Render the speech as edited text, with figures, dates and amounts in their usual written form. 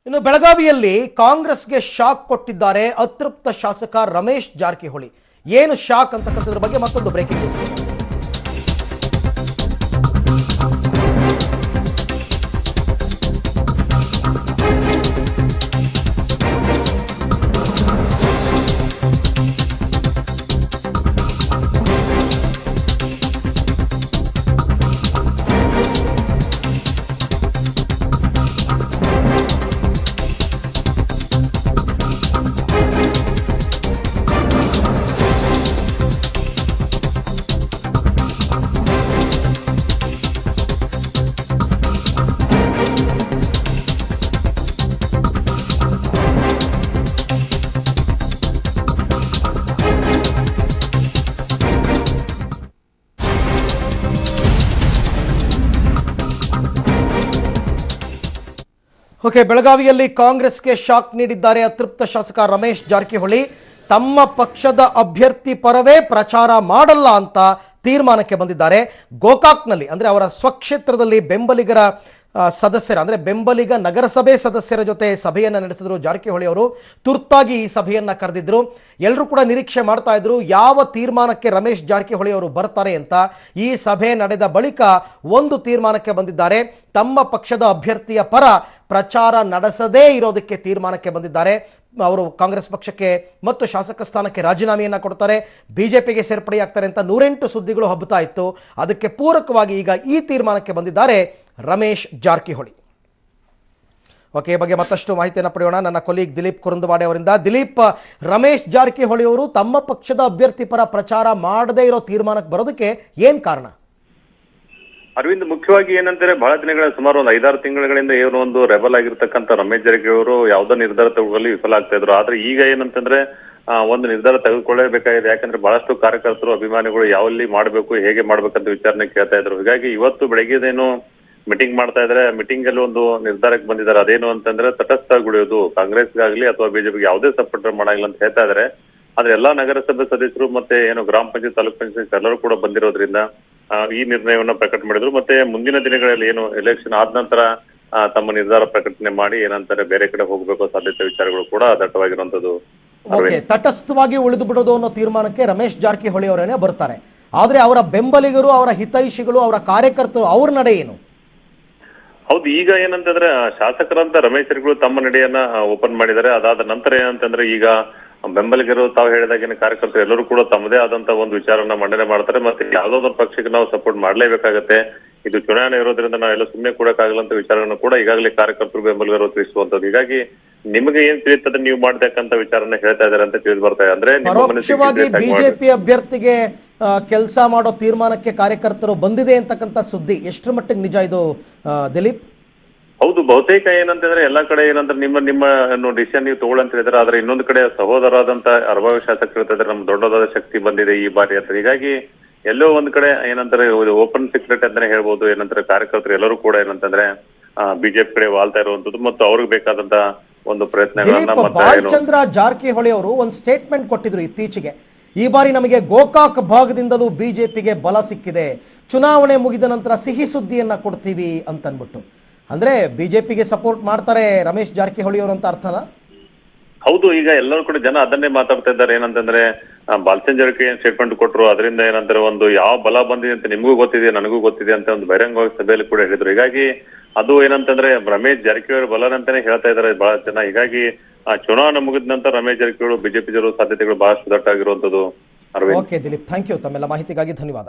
ಇನ್ನು ಬೆಳಗಾವಿಯಲ್ಲಿ ಕಾಂಗ್ರೆಸ್ಗೆ ಶಾಕ್ ಕೊಟ್ಟಿದ್ದಾರೆ ಅತೃಪ್ತ ಶಾಸಕ ರಮೇಶ್ ಜಾರಕಿಹೊಳಿ. ಏನು ಶಾಕ್ ಅಂತಕ್ಕಂಥದ್ರ ಬಗ್ಗೆ ಮತ್ತೊಂದು ಬ್ರೇಕಿಂಗ್ ನ್ಯೂಸ್. ಓಕೆ, ಬೆಳಗಾವಿಯಲ್ಲಿ ಕಾಂಗ್ರೆಸ್ಗೆ ಶಾಕ್ ನೀಡಿದ್ದಾರೆ ಅತೃಪ್ತ ಶಾಸಕ ರಮೇಶ್ ಜಾರಕಿಹೊಳಿ. ತಮ್ಮ ಪಕ್ಷದ ಅಭ್ಯರ್ಥಿ ಪರವೇ ಪ್ರಚಾರ ಮಾಡಲ್ಲ ಅಂತ ತೀರ್ಮಾನಕ್ಕೆ ಬಂದಿದ್ದಾರೆ. ಗೋಕಾಕ್ನಲ್ಲಿ ಅಂದರೆ ಅವರ ಸ್ವಕ್ಷೇತ್ರದಲ್ಲಿ ಬೆಂಬಲಿಗರ ಸದಸ್ಯರ ಅಂದರೆ ಬೆಂಬಲಿಗ ನಗರಸಭೆ ಸದಸ್ಯರ ಜೊತೆ ಸಭೆಯನ್ನು ನಡೆಸಿದ್ರು ಜಾರಕಿಹೊಳಿ ಅವರು. ತುರ್ತಾಗಿ ಈ ಸಭೆಯನ್ನು ಕರೆದಿದ್ರು. ಎಲ್ಲರೂ ಕೂಡ ನಿರೀಕ್ಷೆ ಮಾಡ್ತಾ ಇದ್ರು ಯಾವ ತೀರ್ಮಾನಕ್ಕೆ ರಮೇಶ್ ಜಾರಕಿಹೊಳಿ ಅವರು ಬರ್ತಾರೆ ಅಂತ. ಈ ಸಭೆ ನಡೆದ ಬಳಿಕ ಒಂದು ತೀರ್ಮಾನಕ್ಕೆ ಬಂದಿದ್ದಾರೆ. ತಮ್ಮ ಪಕ್ಷದ ಅಭ್ಯರ್ಥಿಯ ಪರ ಪ್ರಚಾರ ನಡೆಸದೇ ಇರೋದಕ್ಕೆ ತೀರ್ಮಾನಕ್ಕೆ ಬಂದಿದ್ದಾರೆ. ಅವರು ಕಾಂಗ್ರೆಸ್ ಪಕ್ಷಕ್ಕೆ ಮತ್ತು ಶಾಸಕ ಸ್ಥಾನಕ್ಕೆ ರಾಜೀನಾಮೆಯನ್ನು ಕೊಡ್ತಾರೆ, ಬಿಜೆಪಿಗೆ ಸೇರ್ಪಡೆಯಾಗ್ತಾರೆ ಅಂತ 108 ಸುದ್ದಿಗಳು ಹಬ್ಬುತ್ತಾ ಇತ್ತು. ಅದಕ್ಕೆ ಪೂರಕವಾಗಿ ಈಗ ಈ ತೀರ್ಮಾನಕ್ಕೆ ಬಂದಿದ್ದಾರೆ ರಮೇಶ್ ಜಾರಕಿಹೊಳಿ. ಓಕೆ, ಈ ಬಗ್ಗೆ ಮತ್ತಷ್ಟು ಮಾಹಿತಿಯನ್ನು ಪಡೆಯೋಣ ನನ್ನ ಕೊಲೀಗ್ ದಿಲೀಪ್ ಕುರುಂದವಾಡೆ ಅವರಿಂದ. ದಿಲೀಪ್, ರಮೇಶ್ ಜಾರಕಿಹೊಳಿ ಅವರು ತಮ್ಮ ಪಕ್ಷದ ಅಭ್ಯರ್ಥಿ ಪರ ಪ್ರಚಾರ ಮಾಡದೇ ಇರೋ ತೀರ್ಮಾನಕ್ಕೆ ಬರೋದಕ್ಕೆ ಏನು ಕಾರಣ? ಅರವಿಂದ್, ಮುಖ್ಯವಾಗಿ ಏನಂತಾರೆ, ಬಹಳ ದಿನಗಳ ಸುಮಾರು ಒಂದು 5-6 ತಿಂಗಳಿಂದ ಏನು ಒಂದು ರೆಬಲ್ ಆಗಿರ್ತಕ್ಕಂಥ ರಮೇಶ್ ಜಾರಕಿಹೊಳಿ ಅವರು ಯಾವುದೋ ನಿರ್ಧಾರ ತಗೊಳ್ಳಿ ವಿಫಲ ಆಗ್ತಾ ಇದ್ರು. ಆದ್ರೆ ಈಗ ಏನಂತಂದ್ರೆ ಒಂದು ನಿರ್ಧಾರ ತೆಗೆದುಕೊಳ್ಳಬೇಕಾಗಿದೆ. ಯಾಕಂದ್ರೆ ಬಹಳಷ್ಟು ಕಾರ್ಯಕರ್ತರು, ಅಭಿಮಾನಿಗಳು ಯಾವಲ್ಲಿ ಮಾಡಬೇಕು, ಹೇಗೆ ಮಾಡ್ಬೇಕಂತ ವಿಚಾರಣೆ ಕೇಳ್ತಾ ಇದ್ರು. ಹೀಗಾಗಿ ಇವತ್ತು ಬೆಳಗ್ಗೆದೇನು ಮೀಟಿಂಗ್ ಮಾಡ್ತಾ ಇದ್ರೆ, ಮೀಟಿಂಗ್ ಅಲ್ಲಿ ಒಂದು ನಿರ್ಧಾರಕ್ಕೆ ಬಂದಿದ್ದಾರೆ. ಅದೇನು ಅಂತಂದ್ರೆ ತಟಸ್ಥಗೊಳಿಯೋದು, ಕಾಂಗ್ರೆಸ್ಗಾಗ್ಲಿ ಅಥವಾ ಬಿಜೆಪಿಗೆ ಯಾವುದೇ ಸಪೋರ್ಟ್ ಮಾಡಾಗಿಲ್ಲ ಅಂತ ಹೇಳ್ತಾ ಇದಾರೆ. ಆದ್ರೆ ಎಲ್ಲಾ ನಗರಸಭೆ ಸದಸ್ಯರು ಮತ್ತೆ ಏನು ಗ್ರಾಮ ಪಂಚಾಯತ್, ತಾಲೂಕ್ ಪಂಚಾಯತ್ ಎಲ್ಲರೂ ಕೂಡ ಬಂದಿರೋದ್ರಿಂದ ಈ ನಿರ್ಣಯವನ್ನ ಪ್ರಕಟ ಮಾಡಿದ್ರು. ಮತ್ತೆ ಮುಂದಿನ ದಿನಗಳಲ್ಲಿ ಏನು ಎಲೆಕ್ಷನ್ ಆದ ನಂತರ ತಮ್ಮ ನಿರ್ಧಾರ ಪ್ರಕಟಣೆ ಮಾಡಿ ಏನಂತಾರೆ ಬೇರೆ ಕಡೆ ಹೋಗಬೇಕು ಸಾಧ್ಯತೆ ವಿಚಾರಗಳು ಕೂಡ ದಟ್ಟವಾಗಿರುವಂತದ್ದು. ತಟಸ್ಥವಾಗಿ ಉಳಿದು ಬಿಡೋದು ಅನ್ನೋ ತೀರ್ಮಾನಕ್ಕೆ ರಮೇಶ್ ಜಾರಕಿಹೊಳಿ ಅವರೇನೆ ಬರ್ತಾರೆ. ಆದ್ರೆ ಅವರ ಬೆಂಬಲಿಗರು, ಅವರ ಹಿತೈಷಿಗಳು, ಅವರ ಕಾರ್ಯಕರ್ತರು ಅವ್ರ ನಡೆ ಏನು? ಹೌದು, ಈಗ ಏನಂತಂದ್ರೆ ಶಾಸಕರಂತ ರಮೇಶ್ ಜಾರಕಿಹೊಳಿ ತಮ್ಮ ನಡೆಯನ್ನ ಓಪನ್ ಮಾಡಿದ್ದಾರೆ. ಅದಾದ ನಂತರ ಏನಂತಂದ್ರೆ ಈಗ ಬೆಂಬಲಿಗರು ತಾವು ಹೇಳಿದಾಗಿನ ಕಾರ್ಯಕರ್ತರು ಎಲ್ಲರೂ ಕೂಡ ತಮ್ಮದೇ ಆದಂತ ಒಂದು ವಿಚಾರನ ಮಂಡನೆ ಮಾಡ್ತಾರೆ. ಮತ್ತೆ ಯಾವ್ದೋ ಒಂದು ಪಕ್ಷಕ್ಕೆ ನಾವು ಸಪೋರ್ಟ್ ಮಾಡ್ಲೇಬೇಕಾಗತ್ತೆ, ಇದು ಚುನಾವಣೆ ಇರೋದ್ರಿಂದ ನಾವೆಲ್ಲ ಸುಮ್ಮನೆ ಕೊಡಕ್ಕಾಗಲ್ಲ ಅಂತ ವಿಚಾರನ ಕೂಡ ಈಗಾಗಲೇ ಕಾರ್ಯಕರ್ತರು, ಬೆಂಬಲಿಗರು ತಿಳಿಸುವಂತದ್ದು. ಹೀಗಾಗಿ ನಿಮಗೆ ಏನ್ ತಿಳಿಯುತ್ತದೆ ನೀವು ಮಾಡ್ತಕ್ಕಂತ ವಿಚಾರನ ಹೇಳ್ತಾ ಇದಾರೆ ಅಂತ ತಿಳಿದು ಬರ್ತಾ ಇದೆ. ಅಂದ್ರೆ ಪರೋಕ್ಷವಾಗಿ ಬಿಜೆಪಿ ಅಭ್ಯರ್ಥಿಗೆ ಕೆಲಸ ಮಾಡೋ ತೀರ್ಮಾನಕ್ಕೆ ಕಾರ್ಯಕರ್ತರು ಬಂದಿದೆ ಅಂತಕ್ಕಂಥ ಸುದ್ದಿ ಎಷ್ಟರ ಮಟ್ಟಿಗೆ ನಿಜ ಇದು ದಿಲೀಪ್? ಹೌದು, ಬಹುತೇಕ ಏನಂತಂದ್ರೆ ಎಲ್ಲಾ ಕಡೆ ಏನಂದ್ರೆ ನಿಮ್ಮ ಡಿಸಿಷನ್ ನೀವು ತಗೊಳ್ಳಂತ ಹೇಳಿದ್ರೆ, ಆದ್ರೆ ಇನ್ನೊಂದು ಕಡೆ ಸಹೋದರಾದಂತ ಅರಭಾವಿ ಶಾಸಕರು ಹೇಳ್ತಿದ್ರೆ ನಮ್ ದೊಡ್ಡದಾದ ಶಕ್ತಿ ಬಂದಿದೆ ಈ ಬಾರಿ ಅಂತ. ಹೀಗಾಗಿ ಎಲ್ಲೋ ಒಂದ್ ಕಡೆ ಏನಂತಾರೆ ಓಪನ್ ಸೀಕ್ರೆಟ್ ಅಂತಾನೆ ಹೇಳ್ಬೋದು. ಏನಂತಾರೆ ಕಾರ್ಯಕರ್ತರು ಎಲ್ಲರೂ ಕೂಡ ಏನಂತಂದ್ರೆ ಬಿಜೆಪಿ ಕಡೆ ವಾಲ್ತಾ ಇರುವಂತದ್ದು ಮತ್ತು ಅವ್ರಿಗೆ ಬೇಕಾದಂತ ಒಂದು ಪ್ರಯತ್ನಗಳನ್ನ ಬಾಲಚಂದ್ರ ಜಾರಕಿಹೊಳಿ ಅವರು ಒಂದು ಸ್ಟೇಟ್ಮೆಂಟ್ ಕೊಟ್ಟಿದ್ರು ಇತ್ತೀಚೆಗೆ. ಈ ಬಾರಿ ನಮಗೆ ಗೋಕಾಕ್ ಭಾಗದಿಂದಲೂ ಬಿಜೆಪಿಗೆ ಬಲ ಸಿಕ್ಕಿದೆ, ಚುನಾವಣೆ ಮುಗಿದ ನಂತರ ಸಿಹಿ ಸುದ್ದಿಯನ್ನ ಕೊಡ್ತೀವಿ ಅಂತನ್ಬಿಟ್ಟು. ಅಂದ್ರೆ ಬಿಜೆಪಿಗೆ ಸಪೋರ್ಟ್ ಮಾಡ್ತಾರೆ ರಮೇಶ್ ಜಾರಕಿಹೊಳಿ ಅವರು ಅಂತ ಅರ್ಥನಾ? ಹೌದು, ಈಗ ಎಲ್ಲರೂ ಕೂಡ ಜನ ಅದನ್ನೇ ಮಾತಾಡ್ತಾ ಇದ್ದಾರೆ. ಏನಂತಂದ್ರೆ ಬಾಲಚಂದ್ರ ಜಾರಕಿಹೊಳಿ ಸ್ಟೇಟ್ಮೆಂಟ್ ಕೊಟ್ಟರು, ಅದರಿಂದ ಏನಂದ್ರೆ ಒಂದು ಯಾವ ಬಲ ಬಂದಿದೆ ಅಂತ ನಿಮಗೂ ಗೊತ್ತಿದೆ, ನನಗೂ ಗೊತ್ತಿದೆ ಅಂತ ಒಂದು ಬಹಿರಂಗವಾಗಿ ಸಭೆಯಲ್ಲಿ ಕೂಡ ಹೇಳಿದ್ರು. ಹೀಗಾಗಿ ಅದು ಏನಂತಂದ್ರೆ ರಮೇಶ್ ಜಾರಕಿಹೊಳಿ ಬಲನಂತಾನೆ ಹೇಳ್ತಾ ಇದ್ದಾರೆ ಬಹಳ ಜನ. ಹೀಗಾಗಿ ಚುನಾವಣೆ ಮುಗಿದ ನಂತರ ರಮೇಶ್ ಜಾರಕಿಹೊಳಿ ಬಿಜೆಪಿ ಜರು ಸಾಧ್ಯತೆಗಳು ಬಹಳಷ್ಟು ದಟ್ಟಾಗಿರುವಂತದ್ದು. Okay Dileep, thank you. ತಮ್ಮೆಲ್ಲ ಮಾಹಿತಿಗಾಗಿ ಧನ್ಯವಾದ.